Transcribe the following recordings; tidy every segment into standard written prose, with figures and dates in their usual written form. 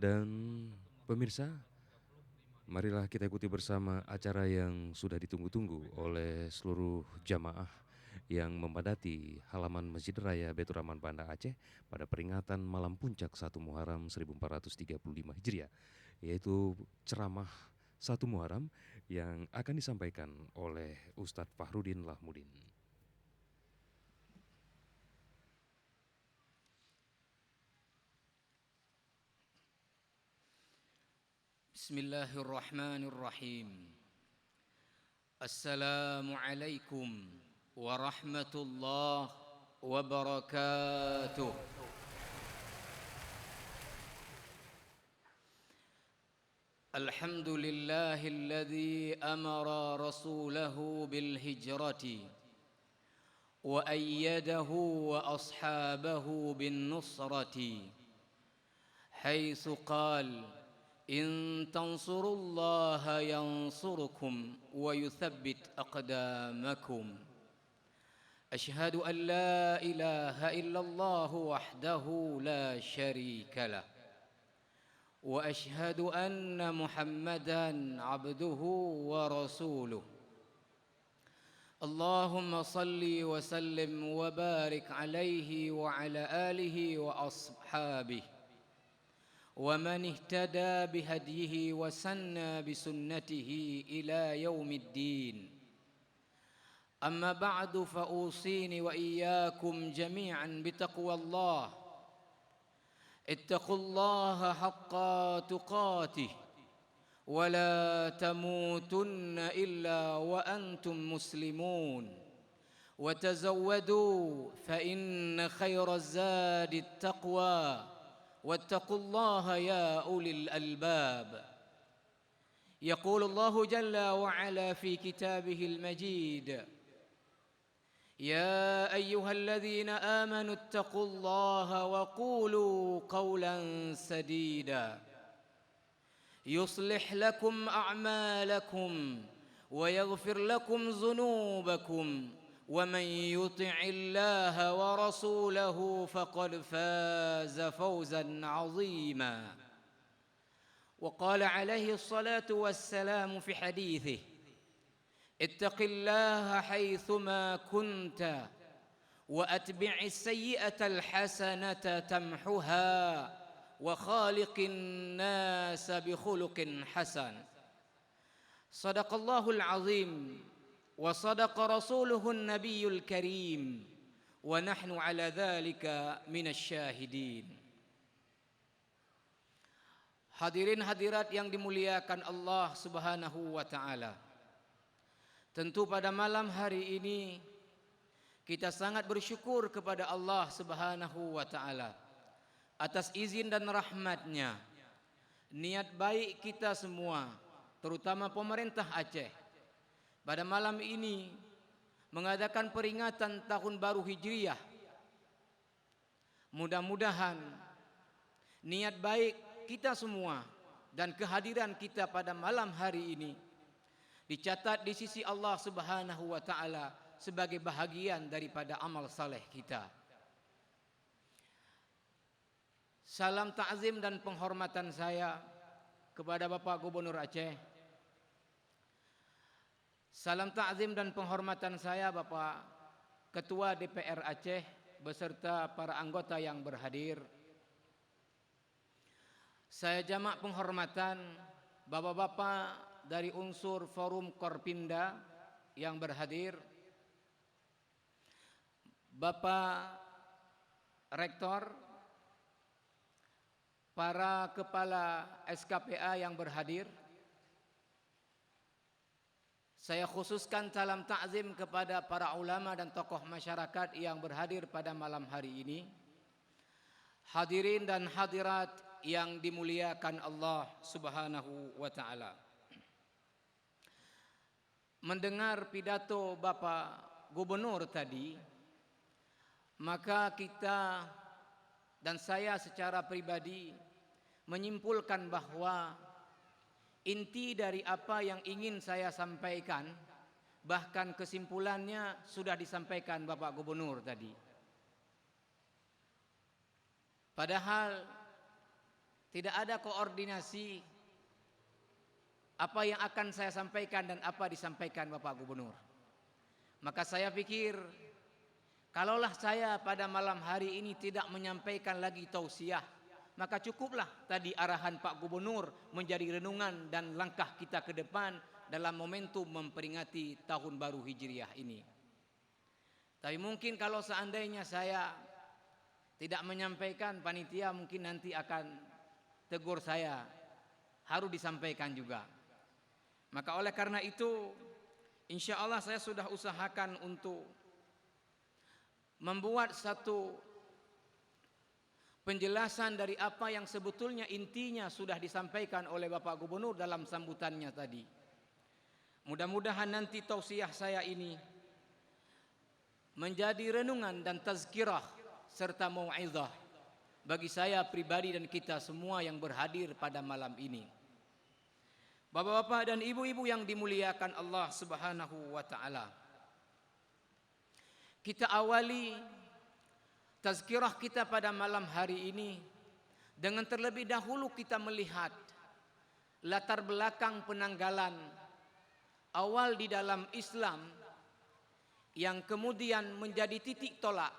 Dan pemirsa, marilah kita ikuti bersama acara yang sudah ditunggu-tunggu oleh seluruh jamaah yang memadati halaman Masjid Raya Baitur Rahman Banda Aceh pada peringatan Malam Puncak 1 Muharram 1435 Hijriah, yaitu ceramah 1 Muharram yang akan disampaikan oleh Ustadz Fahrudin Lahmudin. Bismillahirrahmanirrahim. Assalamualaikum warahmatullahi wabarakatuh. Alhamdulillahilladzi amara rasulahu bil hijrati wa ayyadahu wa ashabahu bin nusrati haitsu qala إن تنصروا الله ينصركم ويثبت أقدامكم أشهد أن لا إله إلا الله وحده لا شريك له وأشهد أن محمدا عبده ورسوله اللهم صل وسلم وبارك عليه وعلى آله وأصحابه ومن اهتدى بهديه وسنى بسنته إلى يوم الدين أما بعد فأوصيني وإياكم جميعا بتقوى الله اتقوا الله حق تقاته ولا تموتن إلا وأنتم مسلمون وتزودوا فإن خير الزاد التقوى واتقوا الله يا أولي الألباب يقول الله جل وعلا في كتابه المجيد يا أيها الذين آمنوا اتقوا الله وقولوا قولا سديدا يصلح لكم أعمالكم ويغفر لكم ذنوبكم ومن يطع الله ورسوله فقد فاز فوزا عظيما وقال عليه الصلاة والسلام في حديثه اتق الله حيثما كنت وأتبع السيئة الحسنة تمحها وخالق الناس بخلق حسن صدق الله العظيم وصدق رسوله النبي الكريم ونحن على ذلك من الشاهدين. Hadirin hadirat yang dimuliakan Allah Subhanahu wa taala. Tentu pada malam hari ini kita sangat bersyukur kepada Allah Subhanahu wa taala atas izin dan rahmat-Nya. Niat baik kita semua, terutama pemerintah Aceh, pada malam ini mengadakan peringatan tahun baru Hijriah. Mudah-mudahan niat baik kita semua dan kehadiran kita pada malam hari ini dicatat di sisi Allah Subhanahu wa taala sebagai bahagian daripada amal saleh kita. Salam ta'zim dan penghormatan saya kepada Bapak Gubernur Aceh. Salam ta'zim dan penghormatan saya Bapak Ketua DPR Aceh beserta para anggota yang berhadir. Saya jamak penghormatan Bapak-bapak dari unsur Forum Korpimda yang berhadir, Bapak Rektor, para kepala SKPA yang berhadir. Saya khususkan salam ta'zim kepada para ulama dan tokoh masyarakat yang berhadir pada malam hari ini. Hadirin dan hadirat yang dimuliakan Allah Subhanahu wa taala. Mendengar pidato Bapak Gubernur tadi, maka kita dan saya secara pribadi menyimpulkan bahwa inti dari apa yang ingin saya sampaikan, bahkan kesimpulannya sudah disampaikan Bapak Gubernur tadi. Padahal tidak ada koordinasi apa yang akan saya sampaikan dan apa disampaikan Bapak Gubernur. Maka saya pikir, kalaulah saya pada malam hari ini tidak menyampaikan lagi tausiah, maka cukuplah tadi arahan Pak Gubernur menjadi renungan dan langkah kita ke depan dalam momentum memperingati tahun baru Hijriah ini. Tapi mungkin kalau seandainya saya tidak menyampaikan, panitia mungkin nanti akan tegur saya, harus disampaikan juga. Maka oleh karena itu, insya Allah saya sudah usahakan untuk membuat satu penjelasan dari apa yang sebetulnya intinya sudah disampaikan oleh Bapak Gubernur dalam sambutannya tadi. Mudah-mudahan nanti tausiah saya ini menjadi renungan dan tazkirah serta mau'izah bagi saya pribadi dan kita semua yang berhadir pada malam ini. Bapak-bapak dan ibu-ibu yang dimuliakan Allah Subhanahu wa taala. Kita awali tazkirah kita pada malam hari ini dengan terlebih dahulu kita melihat latar belakang penanggalan awal di dalam Islam yang kemudian menjadi titik tolak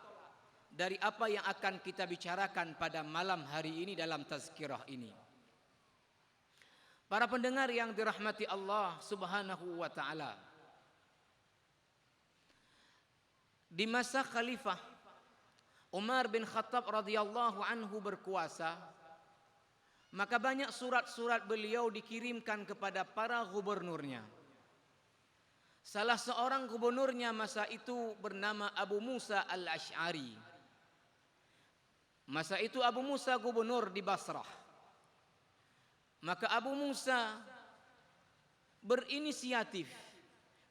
dari apa yang akan kita bicarakan pada malam hari ini dalam tazkirah ini. Para pendengar yang dirahmati Allah Subhanahu wa taala. Di masa Khalifah Umar bin Khattab radhiyallahu anhu berkuasa, maka banyak surat-surat beliau dikirimkan kepada para gubernurnya. Salah seorang gubernurnya masa itu bernama Abu Musa al-Asy'ari. Masa itu Abu Musa gubernur di Basrah. Maka Abu Musa berinisiatif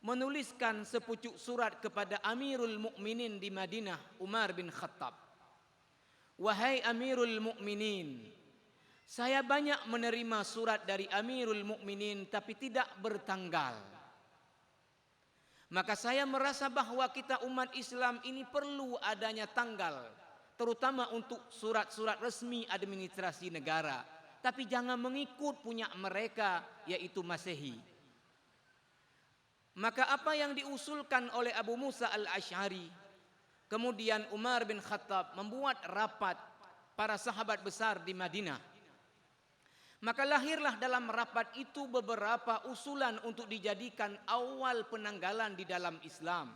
menuliskan sepucuk surat kepada Amirul Mukminin di Madinah, Umar bin Khattab. Wahai Amirul Mukminin, saya banyak menerima surat dari Amirul Mukminin tapi tidak bertanggal. Maka saya merasa bahwa kita umat Islam ini perlu adanya tanggal, terutama untuk surat-surat resmi administrasi negara. Tapi jangan mengikut punya mereka, yaitu Masehi. Maka apa yang diusulkan oleh Abu Musa al-Asy'ari, kemudian Umar bin Khattab membuat rapat para sahabat besar di Madinah. Maka lahirlah dalam rapat itu beberapa usulan untuk dijadikan awal penanggalan di dalam Islam.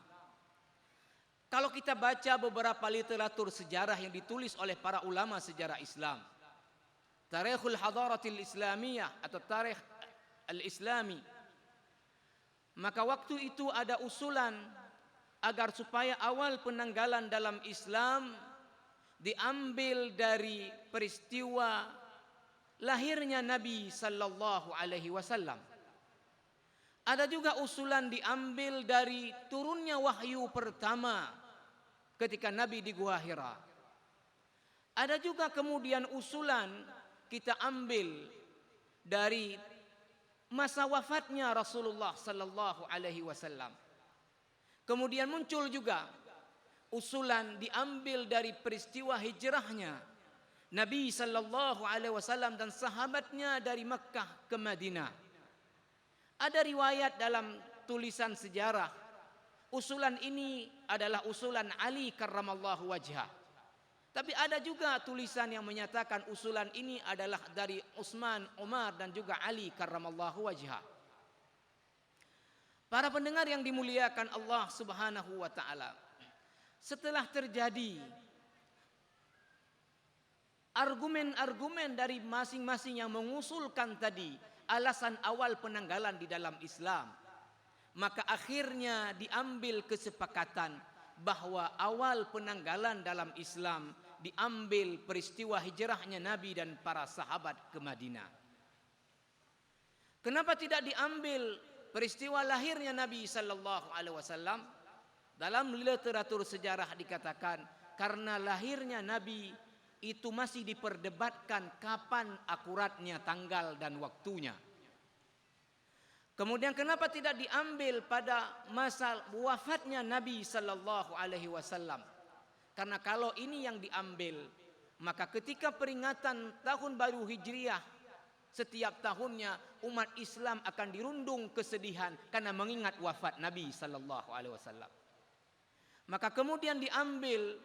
Kalau kita baca beberapa literatur sejarah yang ditulis oleh para ulama sejarah Islam, Tarikhul Hadaratil Islamiyah atau Tarikh Al-Islami, maka waktu itu ada usulan agar supaya awal penanggalan dalam Islam diambil dari peristiwa lahirnya Nabi sallallahu alaihi wasallam. Ada juga usulan diambil dari turunnya wahyu pertama ketika Nabi di Gua Hira. Ada juga kemudian usulan kita ambil dari masa wafatnya Rasulullah sallallahu alaihi wasallam. Kemudian muncul juga usulan diambil dari peristiwa hijrahnya Nabi sallallahu alaihi wasallam dan sahabatnya dari Makkah ke Madinah. Ada riwayat dalam tulisan sejarah, usulan ini adalah usulan Ali karramallahu wajhah. Tapi ada juga tulisan yang menyatakan usulan ini adalah dari Utsman, Umar dan juga Ali karramallahu wajhah. Para pendengar yang dimuliakan Allah Subhanahu wa taala, setelah terjadi argumen-argumen dari masing-masing yang mengusulkan tadi alasan awal penanggalan di dalam Islam, maka akhirnya diambil kesepakatan bahwa awal penanggalan dalam Islam diambil peristiwa hijrahnya Nabi dan para sahabat ke Madinah. Kenapa tidak diambil peristiwa lahirnya Nabi sallallahu alaihi wasallam? Dalam literatur sejarah dikatakan karena lahirnya Nabi itu masih diperdebatkan kapan akuratnya tanggal dan waktunya. Kemudian kenapa tidak diambil pada masa wafatnya Nabi sallallahu alaihi wasallam? Karena kalau ini yang diambil, Maka ketika peringatan tahun baru Hijriah, setiap tahunnya umat Islam akan dirundung kesedihan karena mengingat wafat Nabi sallallahu alaihi wasallam. Maka kemudian diambil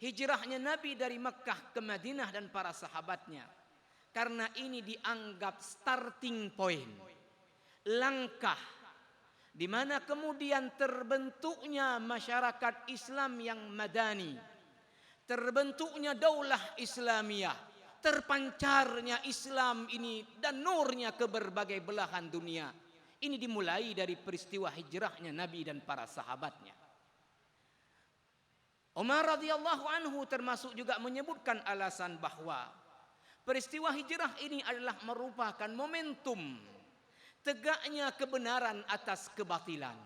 hijrahnya Nabi dari Mekkah ke Madinah dan para sahabatnya. Karena ini dianggap starting point, langkah di mana kemudian terbentuknya masyarakat Islam yang madani, terbentuknya daulah Islamiyah, terpancarnya Islam ini dan nurnya ke berbagai belahan dunia. Ini dimulai dari peristiwa hijrahnya Nabi dan para sahabatnya. Umar radhiyallahu anhu termasuk juga menyebutkan alasan bahwa peristiwa hijrah ini adalah merupakan momentum tegaknya kebenaran atas kebatilan.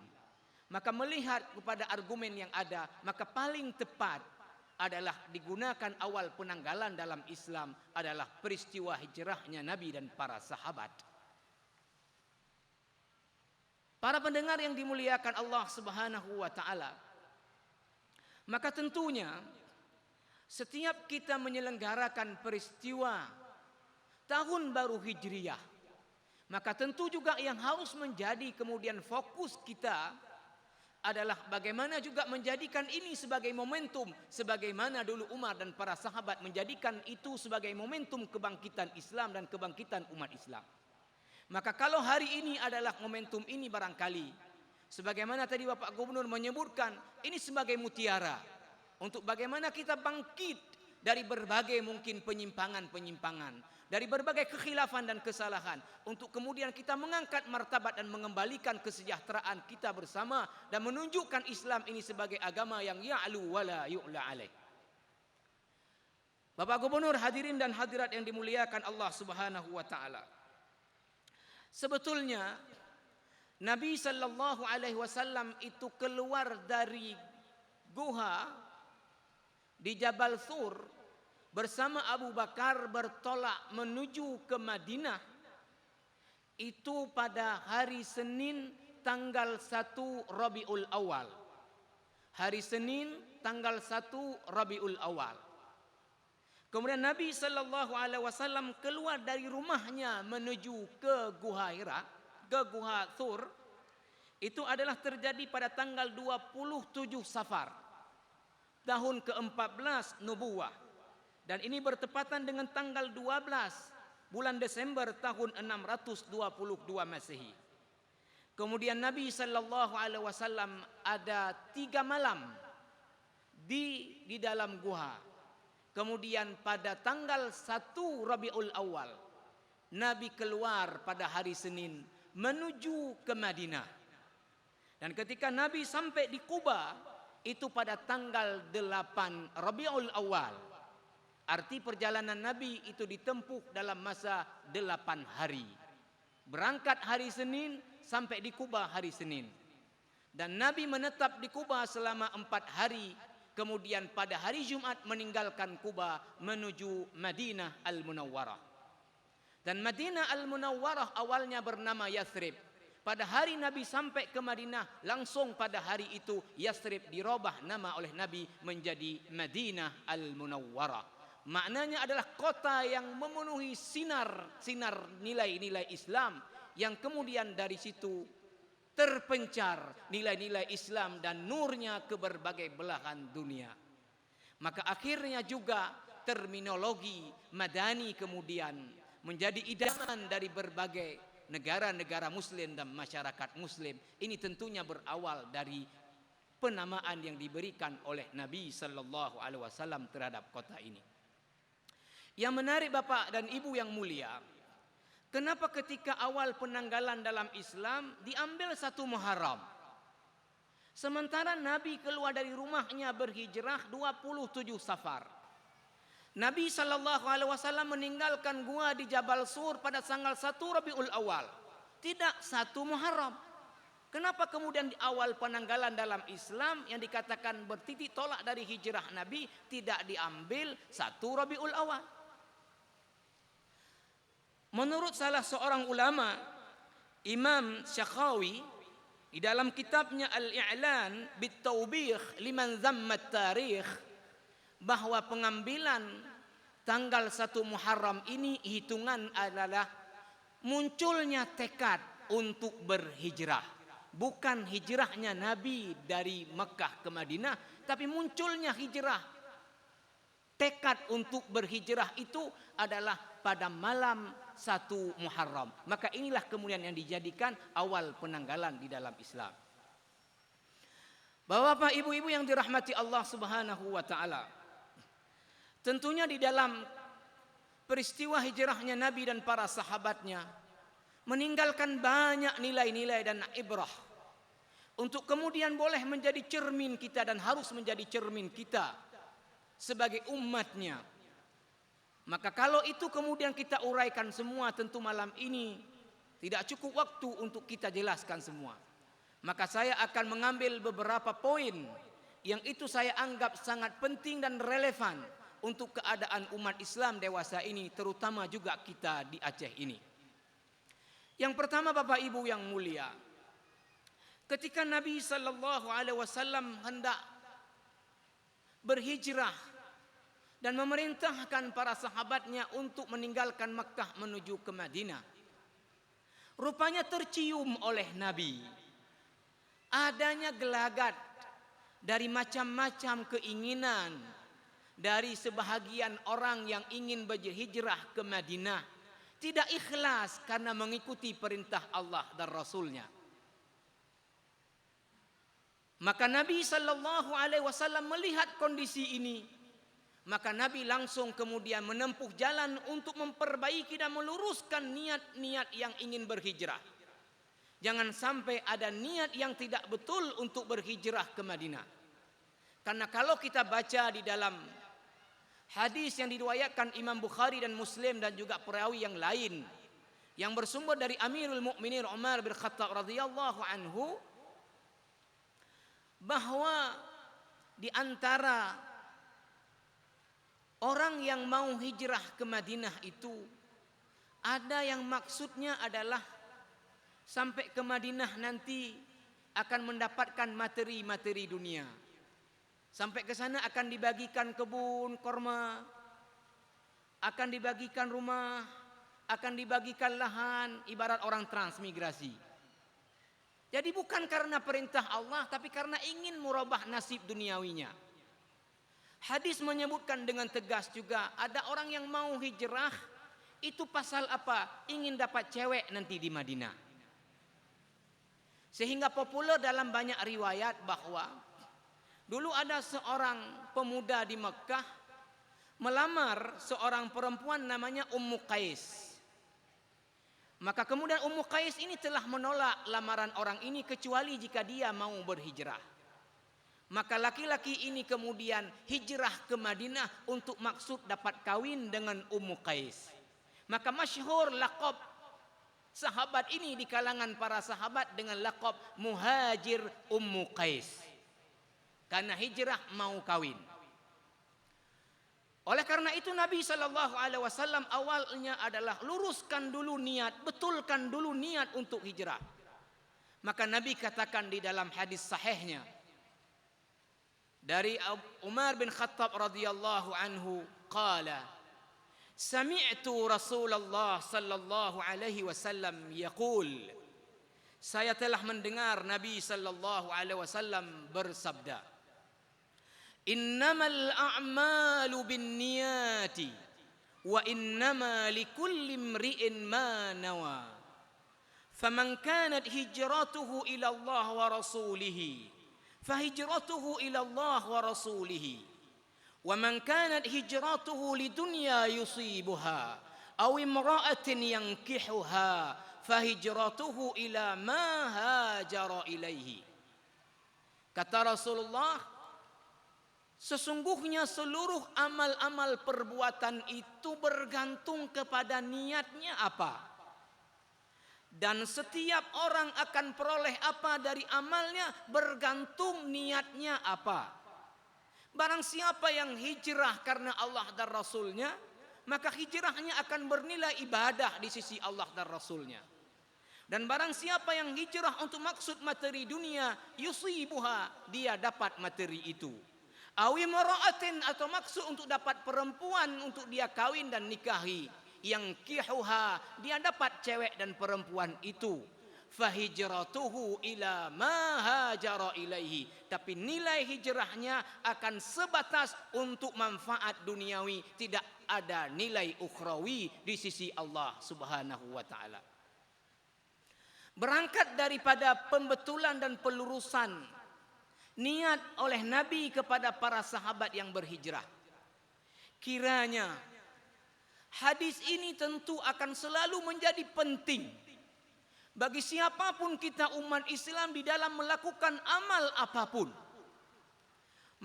Maka melihat kepada argumen yang ada, maka paling tepat adalah digunakan awal penanggalan dalam Islam adalah peristiwa hijrahnya Nabi dan para sahabat. Para pendengar yang dimuliakan Allah Subhanahu wa taala, maka tentunya setiap kita menyelenggarakan peristiwa tahun baru Hijriyah, maka tentu juga yang harus menjadi kemudian fokus kita adalah bagaimana juga menjadikan ini sebagai momentum, sebagaimana dulu Umar dan para sahabat menjadikan itu sebagai momentum kebangkitan Islam dan kebangkitan umat Islam. Maka kalau hari ini adalah momentum ini, barangkali sebagaimana tadi Bapak Gubernur menyebutkan, ini sebagai mutiara untuk bagaimana kita bangkit dari berbagai mungkin penyimpangan-penyimpangan, dari berbagai kekhilafan dan kesalahan, untuk kemudian kita mengangkat martabat dan mengembalikan kesejahteraan kita bersama dan menunjukkan Islam ini sebagai agama yang ya'lu wala yu'la alaih. Bapak Gubernur, hadirin dan hadirat yang dimuliakan Allah Subhanahu wa taala. Sebetulnya Nabi sallallahu alaihi wasallam itu keluar dari guha di Jabal Thur bersama Abu Bakar bertolak menuju ke Madinah itu pada hari Senin tanggal 1 Rabiul Awal. Hari Senin tanggal 1 Rabiul Awal. Kemudian Nabi sallallahu alaihi wasallam keluar dari rumahnya menuju ke Guha Hira, ke Guha Thur, itu adalah terjadi pada tanggal 27 Safar tahun ke-14 Nubuwah, dan ini bertepatan dengan tanggal 12 bulan Desember tahun 622 Masehi. Kemudian Nabi sallallahu alaihi wasallam ada 3 malam di dalam guha. Kemudian pada tanggal 1 Rabiul Awal Nabi keluar pada hari Senin menuju ke Madinah. Dan ketika Nabi sampai di Kuba itu pada tanggal 8 Rabiul Awal. Arti perjalanan Nabi itu ditempuh dalam masa 8 hari. Berangkat hari Senin sampai di Kuba hari Senin. Dan Nabi menetap di Kuba selama 4 hari. Kemudian pada hari Jumat meninggalkan Kuba menuju Madinah Al-Munawwarah. Dan Madinah Al-Munawwarah awalnya bernama Yathrib. Pada hari Nabi sampai ke Madinah, langsung pada hari itu Yathrib dirubah nama oleh Nabi menjadi Madinah Al-Munawwarah. Maknanya adalah kota yang memenuhi sinar nilai-nilai Islam, yang kemudian dari situ terpencar nilai-nilai Islam dan nurnya ke berbagai belahan dunia. Maka akhirnya juga terminologi Madani kemudian menjadi idaman dari berbagai negara-negara Muslim dan masyarakat Muslim. Ini tentunya berawal dari penamaan yang diberikan oleh Nabi sallallahu alaihi wasallam terhadap kota ini. Yang menarik Bapak dan Ibu yang mulia, kenapa ketika awal penanggalan dalam Islam diambil 1 Muharram? Sementara Nabi keluar dari rumahnya berhijrah 27 Safar. Nabi SAW meninggalkan gua di Jabal Sur pada tanggal 1 Rabiul Awal. Tidak 1 Muharram. Kenapa kemudian di awal penanggalan dalam Islam yang dikatakan bertitik tolak dari hijrah Nabi tidak diambil 1 Rabiul Awal? Menurut salah seorang ulama, Imam Syakhawi, di dalam kitabnya Al-I'lan Bit-Tawbikh Liman Zammat Tarikh, bahwa pengambilan tanggal 1 Muharram ini hitungan adalah munculnya tekad untuk berhijrah. Bukan hijrahnya Nabi dari Mekah ke Madinah, tapi munculnya hijrah. Tekad untuk berhijrah itu adalah pada malam 1 Muharram. Maka inilah kemudian yang dijadikan awal penanggalan di dalam Islam. Bapak, ibu-ibu yang dirahmati Allah Subhanahu wa taala. Tentunya di dalam peristiwa hijrahnya Nabi dan para sahabatnya meninggalkan banyak nilai-nilai dan ibrah untuk kemudian boleh menjadi cermin kita dan harus menjadi cermin kita sebagai umatnya. Maka kalau itu kemudian kita uraikan semua, tentu malam ini tidak cukup waktu untuk kita jelaskan semua. Maka saya akan mengambil beberapa poin yang itu saya anggap sangat penting dan relevan untuk keadaan umat Islam dewasa ini, terutama juga kita di Aceh ini. Yang pertama, Bapak Ibu yang mulia, ketika Nabi sallallahu alaihi wasallam hendak berhijrah dan memerintahkan para sahabatnya untuk meninggalkan Makkah menuju ke Madinah, rupanya tercium oleh Nabi adanya gelagat dari macam-macam keinginan dari sebahagian orang yang ingin berhijrah ke Madinah, tidak ikhlas karena mengikuti perintah Allah dan Rasulnya. Maka Nabi sallallahu alaihi wasallam melihat kondisi ini, maka Nabi langsung kemudian menempuh jalan untuk memperbaiki dan meluruskan niat-niat yang ingin berhijrah. Jangan sampai ada niat yang tidak betul untuk berhijrah ke Madinah. Karena kalau kita baca di dalam hadis yang diriwayatkan Imam Bukhari dan Muslim dan juga perawi yang lain yang bersumber dari Amirul Mukminin Umar bin Khattab radhiyallahu anhu, bahwa di antara orang yang mau hijrah ke Madinah itu ada yang maksudnya adalah sampai ke Madinah nanti akan mendapatkan materi-materi dunia. Sampai ke sana akan dibagikan kebun korma, akan dibagikan rumah, akan dibagikan lahan, ibarat orang transmigrasi. Jadi bukan karena perintah Allah, tapi karena ingin merubah nasib duniawinya. Hadis menyebutkan dengan tegas juga, ada orang yang mau hijrah, itu pasal apa? Ingin dapat cewek nanti di Madinah. Sehingga populer dalam banyak riwayat bahwa dulu ada seorang pemuda di Mekah melamar seorang perempuan namanya Ummu Qais. Maka kemudian Ummu Qais ini telah menolak lamaran orang ini kecuali jika dia mau berhijrah. Maka laki-laki ini kemudian hijrah ke Madinah untuk maksud dapat kawin dengan Ummu Qais. Maka masyhur laqab sahabat ini di kalangan para sahabat dengan laqab Muhajir Ummu Qais. Karena hijrah mau kawin. Oleh karena itu Nabi SAW awalnya adalah luruskan dulu niat, betulkan dulu niat untuk hijrah. Maka Nabi katakan di dalam hadis sahihnya dari Umar bin Khattab radhiyallahu anhu, qala sami'tu Rasulullah sallallahu alaihi wasallam yaqul, saya telah mendengar Nabi sallallahu alaihi wasallam bersabda, innamal a'malu binniyati wa innama likulli imri'in ma nawa, faman kanat hijratuhu ila Allah wa rasulihi fahijratuhu ila Allah wa rasulihi, wa man kanat hijratuhu lidunya yusibuha aw imra'atin yankihuha fahijratuhu ila ma hajara ilaihi. Kata Rasulullah, sesungguhnya seluruh amal-amal perbuatan itu bergantung kepada niatnya apa. Dan setiap orang akan peroleh apa dari amalnya bergantung niatnya apa. Barang siapa yang hijrah karena Allah dan Rasulnya, maka hijrahnya akan bernilai ibadah di sisi Allah dan Rasulnya. Dan barang siapa yang hijrah untuk maksud materi dunia, yusibuha, dia dapat materi itu. Awi mara'atin, atau maksud untuk dapat perempuan untuk dia kawin dan nikahi. Yang kihuha, dia dapat cewek dan perempuan itu. Fahijratuhu ila ma hajara ilaihi. Tapi nilai hijrahnya akan sebatas untuk manfaat duniawi, tidak ada nilai ukhrawi di sisi Allah Subhanahu wa taala. Berangkat daripada pembetulan dan pelurusan niat oleh Nabi kepada para sahabat yang berhijrah, kiranya hadis ini tentu akan selalu menjadi penting bagi siapapun kita umat Islam di dalam melakukan amal apapun.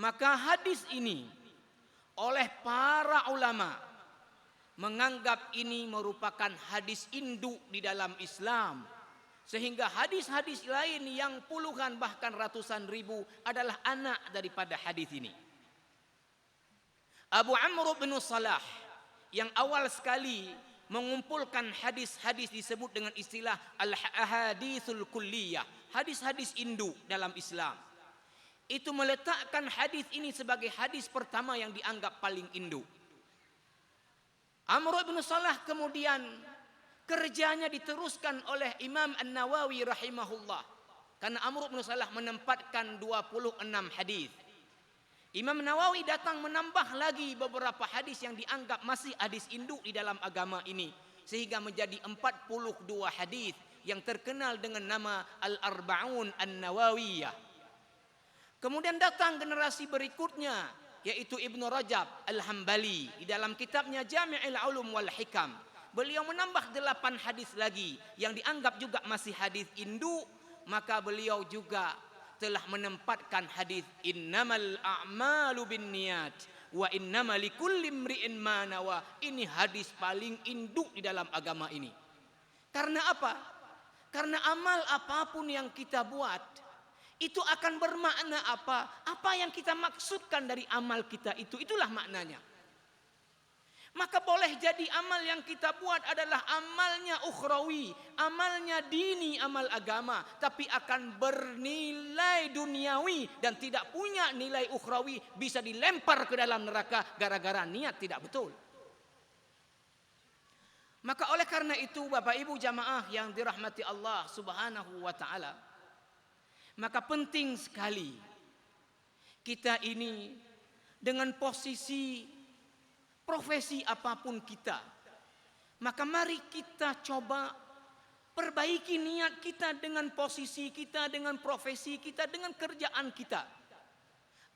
Maka hadis ini oleh para ulama menganggap ini merupakan hadis induk di dalam Islam. Sehingga hadis-hadis lain yang puluhan bahkan ratusan ribu adalah anak daripada hadis ini. Abu Amr bin Salah yang awal sekali mengumpulkan hadis-hadis disebut dengan istilah al-ahaditsul kulliyah, hadis-hadis induk dalam Islam. Itu meletakkan hadis ini sebagai hadis pertama yang dianggap paling induk. Amr bin Salah kemudian kerjanya diteruskan oleh Imam An-Nawawi rahimahullah. Karena Amr bin Salah menempatkan 26 hadis. Imam Nawawi datang menambah lagi beberapa hadis yang dianggap masih hadis induk di dalam agama ini. Sehingga menjadi 42 hadis yang terkenal dengan nama Al-Arba'un An-Nawawiyah. Kemudian datang generasi berikutnya, yaitu Ibnu Rajab Al-Hambali. Di dalam kitabnya Jami'ul Ulum wal Hikam, beliau menambah 8 hadis lagi yang dianggap juga masih hadis induk. Maka beliau juga telah menempatkan hadis innamal a'malu binniyat wa innamal likulli imri'in ma nawa. Ini hadis paling induk di dalam agama ini. Karena apa? Karena amal apapun yang kita buat itu akan bermakna apa? Apa yang kita maksudkan dari amal kita itu, itulah maknanya. Maka boleh jadi amal yang kita buat adalah amalnya ukhrawi, amalnya dini, amal agama, tapi akan bernilai duniawi dan tidak punya nilai ukhrawi, bisa dilempar ke dalam neraka gara-gara niat tidak betul. Maka oleh karena itu Bapak Ibu jamaah yang dirahmati Allah Subhanahu wa taala, maka penting sekali kita ini dengan posisi profesi apapun kita, maka mari kita coba perbaiki niat kita dengan posisi kita, dengan profesi kita, dengan kerjaan kita.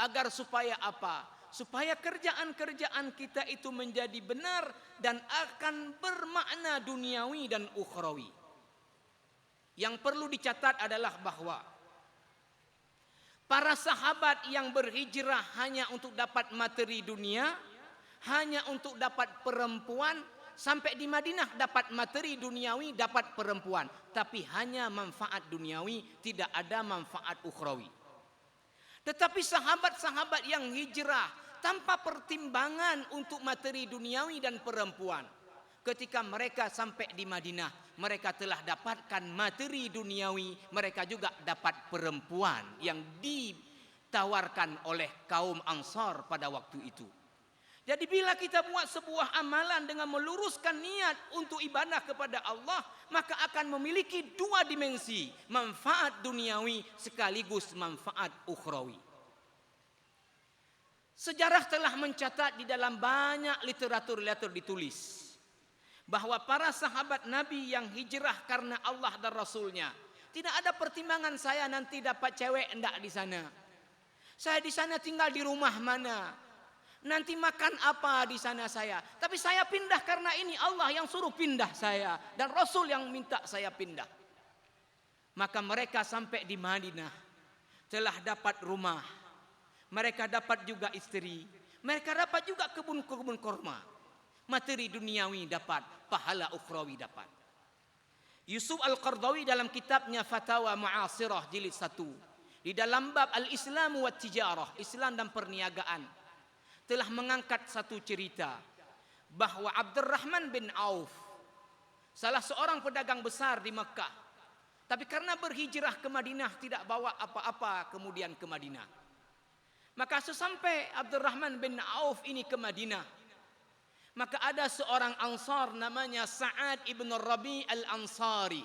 Agar supaya apa? Supaya kerjaan-kerjaan kita itu menjadi benar dan akan bermakna duniawi dan ukhrawi. Yang perlu dicatat adalah bahwa para sahabat yang berhijrah hanya untuk dapat materi dunia, hanya untuk dapat perempuan, sampai di Madinah dapat materi duniawi, dapat perempuan, tapi hanya manfaat duniawi, tidak ada manfaat ukhrawi. Tetapi sahabat-sahabat yang hijrah tanpa pertimbangan untuk materi duniawi dan perempuan, ketika mereka sampai di Madinah, mereka telah dapatkan materi duniawi, mereka juga dapat perempuan yang ditawarkan oleh kaum Ansar pada waktu itu. Jadi bila kita buat sebuah amalan dengan meluruskan niat untuk ibadah kepada Allah, maka akan memiliki dua dimensi, manfaat duniawi sekaligus manfaat ukhrawi. Sejarah telah mencatat di dalam banyak literatur ditulis bahwa para sahabat Nabi yang hijrah karena Allah dan Rasulnya, tidak ada pertimbangan saya nanti dapat cewek enggak di sana. Saya di sana tinggal di rumah mana? Nanti makan apa di sana saya? Tapi saya pindah karena ini Allah yang suruh pindah saya dan Rasul yang minta saya pindah. Maka mereka sampai di Madinah telah dapat rumah. Mereka dapat juga istri. Mereka dapat juga kebun-kebun kurma. Materi duniawi dapat, pahala ukhrawi dapat. Yusuf Al-Qardawi dalam kitabnya Fatawa Mu'asirah jilid 1, di dalam bab Al-Islam wa Tijarah, Islam dan perniagaan, telah mengangkat satu cerita bahwa Abdurrahman bin Auf, salah seorang pedagang besar di Mekah, tapi karena berhijrah ke Madinah tidak bawa apa-apa kemudian ke Madinah. Maka sesampai Abdurrahman bin Auf ini ke Madinah, maka ada seorang Ansar namanya Sa'ad ibn Rabi al-Ansari.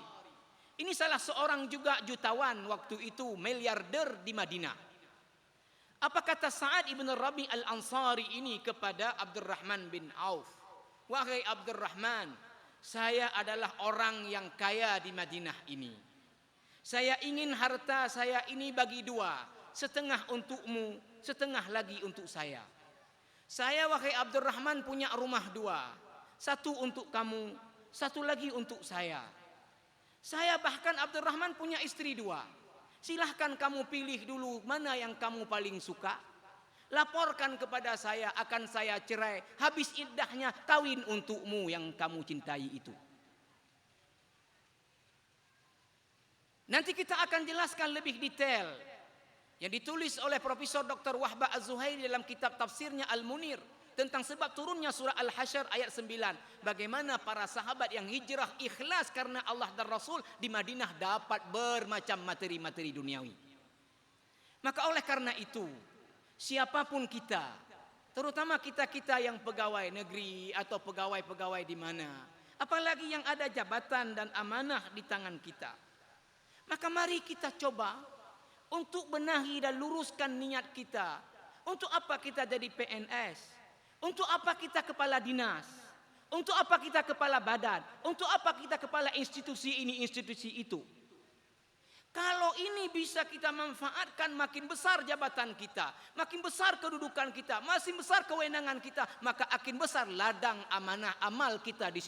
Ini salah seorang juga jutawan waktu itu, miliarder di Madinah. Apa kata Sa'ad ibn Rabi al-Ansari ini kepada Abdurrahman bin Auf? Wahai Abdurrahman, saya adalah orang yang kaya di Madinah ini. Saya ingin harta saya ini bagi dua, setengah untukmu, setengah lagi untuk saya. Saya wahai Abdurrahman punya rumah dua, satu untuk kamu, satu lagi untuk saya. Saya bahkan Abdurrahman punya istri dua. Silahkan kamu pilih dulu mana yang kamu paling suka. Laporkan kepada saya, akan saya cerai. Habis iddahnya kawin untukmu yang kamu cintai itu. Nanti kita akan jelaskan lebih detail yang ditulis oleh Profesor Dr. Wahbah Az-Zuhairi dalam kitab tafsirnya Al-Munir tentang sebab turunnya surah Al-Hasyr ayat 9. Bagaimana para sahabat yang hijrah ikhlas karena Allah dan Rasul di Madinah dapat bermacam materi-materi duniawi. Maka oleh karena itu, siapapun kita, terutama kita-kita yang pegawai negeri atau pegawai-pegawai di mana, apalagi yang ada jabatan dan amanah di tangan kita, maka mari kita coba untuk benahi dan luruskan niat kita. Untuk apa kita jadi PNS? Untuk apa kita kepala dinas? Untuk apa kita kepala badan? Untuk apa kita kepala institusi ini, institusi itu? Kalau ini bisa kita manfaatkan, makin besar jabatan kita, makin besar kedudukan kita, makin besar kewenangan kita, maka makin besar ladang amanah amal kita di